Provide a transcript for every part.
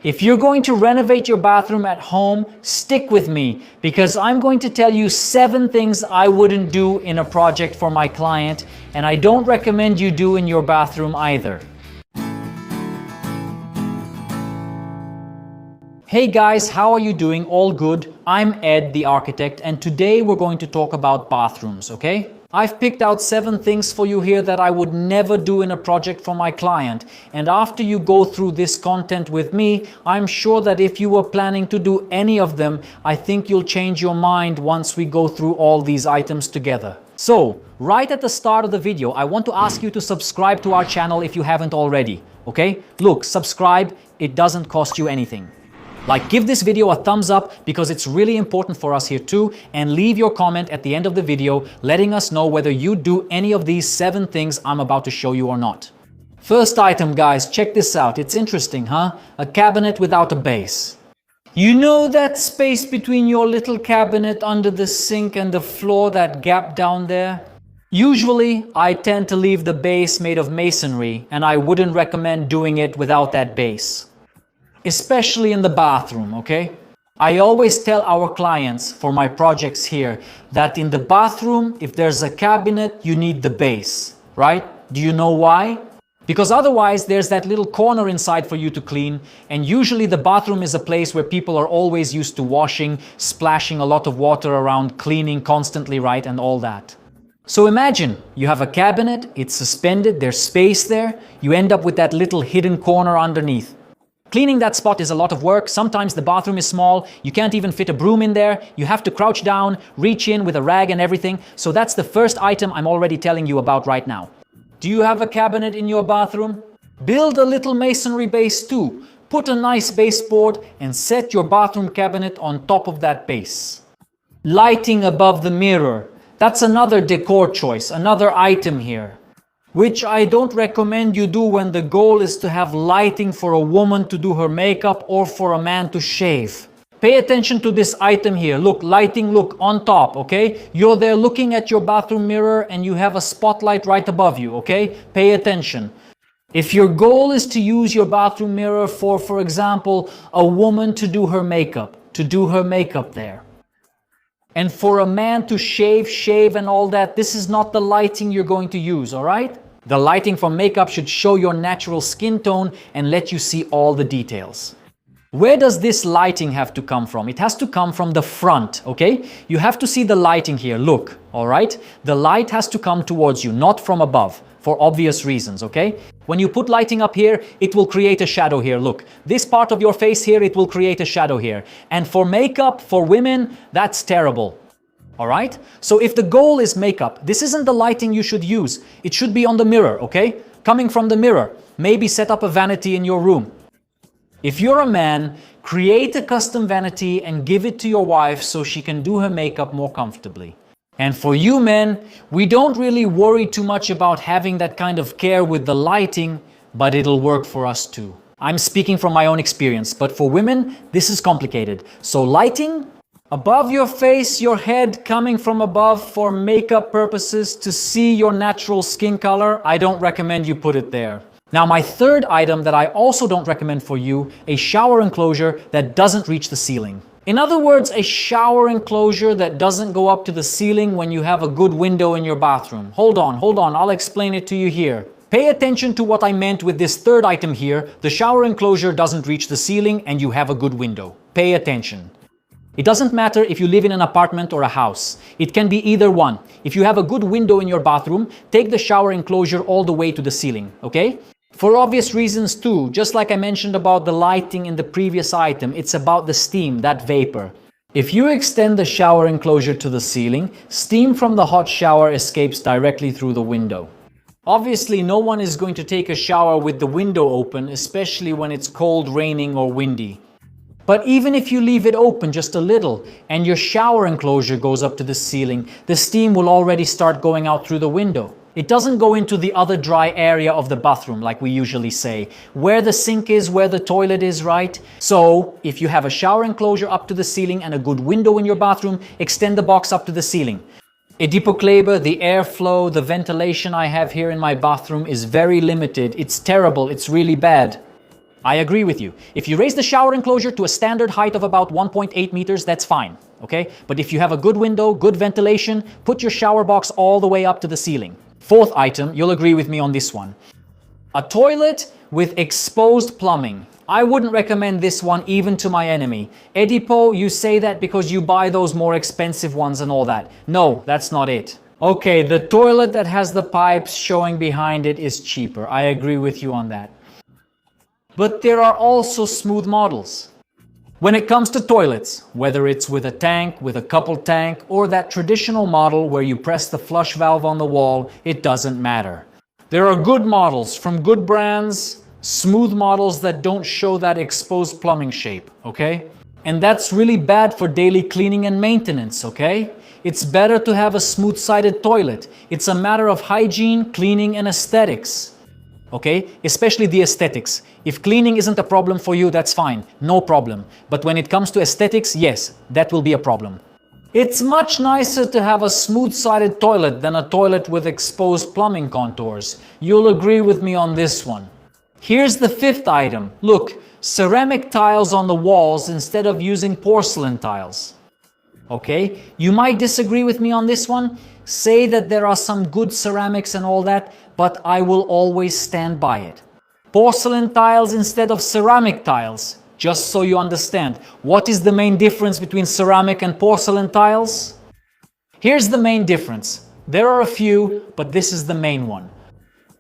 If you're going to renovate your bathroom at home, stick with me because I'm going to tell you 7 things I wouldn't do in a project for my client, and I don't recommend you do in your bathroom either. Hey guys, how are you doing? All good? I'm Ed, the architect, and today we're going to talk about bathrooms, okay? I've picked out 7 things for you here that I would never do in a project for my client. And after you go through this content with me, I'm sure that if you were planning to do any of them, I think you'll change your mind once we go through all these items together. So, right at the start of the video, I want to ask you to subscribe to our channel if you haven't already, okay? Look, subscribe, it doesn't cost you anything. Like, give this video a thumbs up because it's really important for us here too, and leave your comment at the end of the video letting us know whether you do any of these 7 things I'm about to show you or not. First item, guys, check this out. It's interesting, huh? A cabinet without a base. You know that space between your little cabinet under the sink and the floor, that gap down there? Usually, I tend to leave the base made of masonry, and I wouldn't recommend doing it without that base. Especially in the bathroom, okay? I always tell our clients for my projects here that in the bathroom, if there's a cabinet, you need the base, right? Do you know why? Because otherwise there's that little corner inside for you to clean, and usually the bathroom is a place where people are always used to washing, splashing a lot of water around, cleaning constantly, right? And all that. So imagine you have a cabinet, it's suspended, there's space there, you end up with that little hidden corner underneath. Cleaning that spot is a lot of work. Sometimes the bathroom is small, you can't even fit a broom in there, you have to crouch down, reach in with a rag and everything. So that's the first item I'm already telling you about right now. Do you have a cabinet in your bathroom? Build a little masonry base too. Put a nice baseboard and set your bathroom cabinet on top of that base. Lighting above the mirror. That's another decor choice, another item here, which I don't recommend you do when the goal is to have lighting for a woman to do her makeup or for a man to shave. Pay attention to this item here. Look, lighting, look, on top, okay? You're there looking at your bathroom mirror and you have a spotlight right above you, okay? Pay attention. If your goal is to use your bathroom mirror for example, a woman to do her makeup, there, and for a man to shave and all that, this is not the lighting you're going to use, all right? The lighting for makeup should show your natural skin tone and let you see all the details. Where does this lighting have to come from? It has to come from the front, okay? You have to see the lighting here, look, all right? The light has to come towards you, not from above, for obvious reasons, okay? When you put lighting up here, it will create a shadow here, look. This part of your face here, it will create a shadow here. And for makeup, for women, that's terrible. All right? So if the goal is makeup, this isn't the lighting you should use. It should be on the mirror, okay? Coming from the mirror. Maybe set up a vanity in your room. If you're a man, create a custom vanity and give it to your wife so she can do her makeup more comfortably. And for you men, we don't really worry too much about having that kind of care with the lighting, but it'll work for us too. I'm speaking from my own experience, but for women, this is complicated. So lighting above your face, your head, coming from above for makeup purposes to see your natural skin color, I don't recommend you put it there. Now my third item that I also don't recommend for you, a shower enclosure that doesn't reach the ceiling. In other words, a shower enclosure that doesn't go up to the ceiling when you have a good window in your bathroom. Hold on, I'll explain it to you here. Pay attention to what I meant with this third item here. The shower enclosure doesn't reach the ceiling and you have a good window. Pay attention. It doesn't matter if you live in an apartment or a house. It can be either one. If you have a good window in your bathroom, take the shower enclosure all the way to the ceiling, okay? For obvious reasons too, just like I mentioned about the lighting in the previous item, it's about the steam, that vapor. If you extend the shower enclosure to the ceiling, steam from the hot shower escapes directly through the window. Obviously, no one is going to take a shower with the window open, especially when it's cold, raining or windy. But even if you leave it open just a little and your shower enclosure goes up to the ceiling, the steam will already start going out through the window. It doesn't go into the other dry area of the bathroom like we usually say, where the sink is, where the toilet is, right? So if you have a shower enclosure up to the ceiling and a good window in your bathroom, extend the box up to the ceiling. A Depot-Kleber, the airflow, the ventilation I have here in my bathroom is very limited. It's terrible, it's really bad. I agree with you. If you raise the shower enclosure to a standard height of about 1.8 meters, that's fine, okay? But if you have a good window, good ventilation, put your shower box all the way up to the ceiling. Fourth item, you'll agree with me on this one. A toilet with exposed plumbing. I wouldn't recommend this one even to my enemy. Edipo, you say that because you buy those more expensive ones and all that. No, that's not it. Okay, the toilet that has the pipes showing behind it is cheaper. I agree with you on that. But there are also smooth models. When it comes to toilets, whether it's with a tank, with a coupled tank, or that traditional model where you press the flush valve on the wall, it doesn't matter. There are good models from good brands, smooth models that don't show that exposed plumbing shape, okay? And that's really bad for daily cleaning and maintenance, okay? It's better to have a smooth-sided toilet. It's a matter of hygiene, cleaning, and aesthetics. Okay? Especially the aesthetics. If cleaning isn't a problem for you, that's fine. No problem. But when it comes to aesthetics, yes, that will be a problem. It's much nicer to have a smooth-sided toilet than a toilet with exposed plumbing contours. You'll agree with me on this one. Here's the fifth item. Look, ceramic tiles on the walls instead of using porcelain tiles. Okay? You might disagree with me on this one. Say that there are some good ceramics and all that, but I will always stand by it. Porcelain tiles instead of ceramic tiles. Just so you understand, what is the main difference between ceramic and porcelain tiles? Here's the main difference. There are a few, but this is the main one.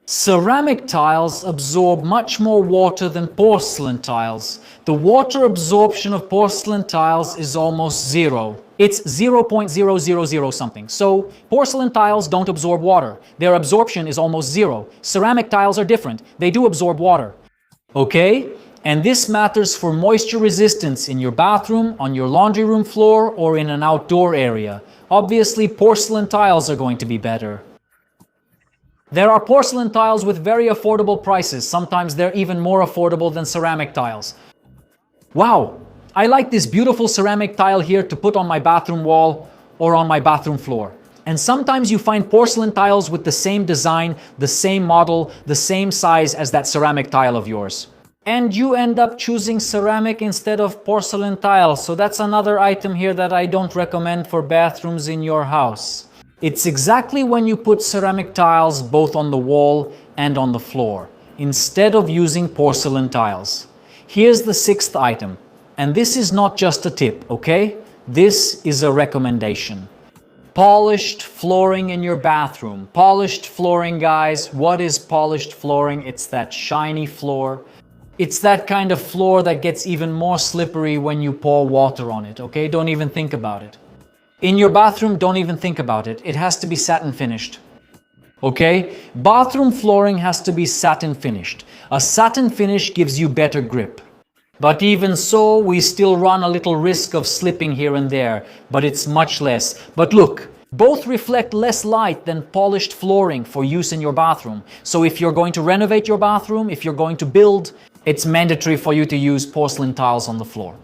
Ceramic tiles absorb much more water than porcelain tiles. The water absorption of porcelain tiles is almost zero. It's 0.000 something. So porcelain tiles don't absorb water. Their absorption is almost zero. Ceramic tiles are different. They do absorb water. Okay? And this matters for moisture resistance in your bathroom, on your laundry room floor, or in an outdoor area. Obviously, porcelain tiles are going to be better. There are porcelain tiles with very affordable prices. Sometimes they're even more affordable than ceramic tiles. Wow, I like this beautiful ceramic tile here to put on my bathroom wall or on my bathroom floor. And sometimes you find porcelain tiles with the same design, the same model, the same size as that ceramic tile of yours. And you end up choosing ceramic instead of porcelain tiles. So that's another item here that I don't recommend for bathrooms in your house. It's exactly when you put ceramic tiles both on the wall and on the floor, instead of using porcelain tiles. Here's the sixth item, and this is not just a tip, okay? This is a recommendation. Polished flooring in your bathroom. Polished flooring, guys. What is polished flooring? It's that shiny floor. It's that kind of floor that gets even more slippery when you pour water on it, okay? Don't even think about it. In your bathroom, don't even think about it. It has to be satin finished. Okay? Bathroom flooring has to be satin finished. A satin finish gives you better grip. But even so, we still run a little risk of slipping here and there, but it's much less. But look, both reflect less light than polished flooring for use in your bathroom. So if you're going to renovate your bathroom, if you're going to build, it's mandatory for you to use porcelain tiles on the floor.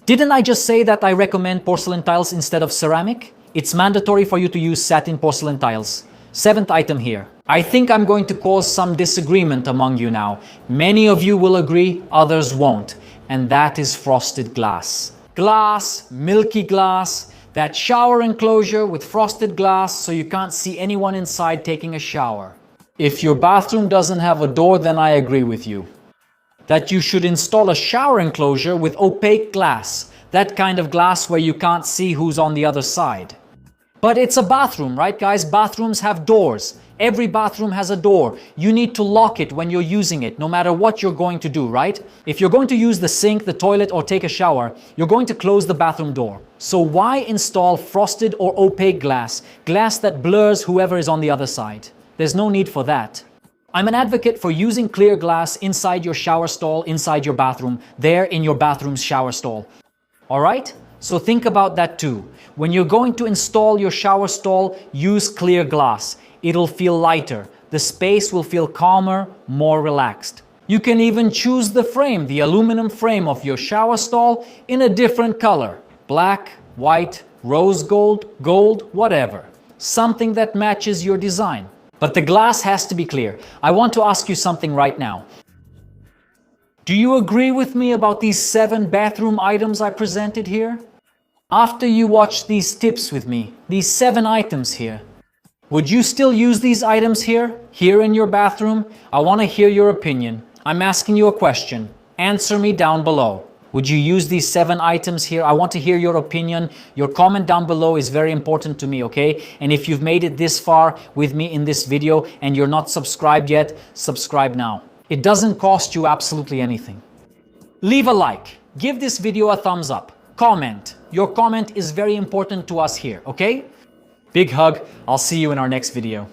Didn't I just say that I recommend porcelain tiles instead of ceramic? It's mandatory for you to use satin porcelain tiles. Seventh item here. I think I'm going to cause some disagreement among you now. Many of you will agree, others won't. And that is frosted glass. Glass, milky glass, that shower enclosure with frosted glass so you can't see anyone inside taking a shower. If your bathroom doesn't have a door, then I agree with you. That you should install a shower enclosure with opaque glass, that kind of glass where you can't see who's on the other side. But it's a bathroom, right guys? Bathrooms have doors. Every bathroom has a door. You need to lock it when you're using it, no matter what you're going to do, right? If you're going to use the sink, the toilet, or take a shower, you're going to close the bathroom door. So why install frosted or opaque glass? Glass that blurs whoever is on the other side. There's no need for that. I'm an advocate for using clear glass inside your shower stall, inside your bathroom, there in your bathroom's shower stall. Alright? So think about that too. When you're going to install your shower stall, use clear glass. It'll feel lighter. The space will feel calmer, more relaxed. You can even choose the frame, the aluminum frame of your shower stall in a different color. Black, white, rose gold, gold, whatever. Something that matches your design. But the glass has to be clear. I want to ask you something right now. Do you agree with me about these 7 bathroom items I presented here? After you watch these tips with me, these 7 items here, would you still use these items here in your bathroom? I want to hear your opinion. I'm asking you a question. Answer me down below. Would you use these 7 items here? I want to hear your opinion. Your comment down below is very important to me, okay? And if you've made it this far with me in this video and you're not subscribed yet, subscribe now. It doesn't cost you absolutely anything. Leave a like. Give this video a thumbs up. Comment. Your comment is very important to us here, okay? Big hug. I'll see you in our next video.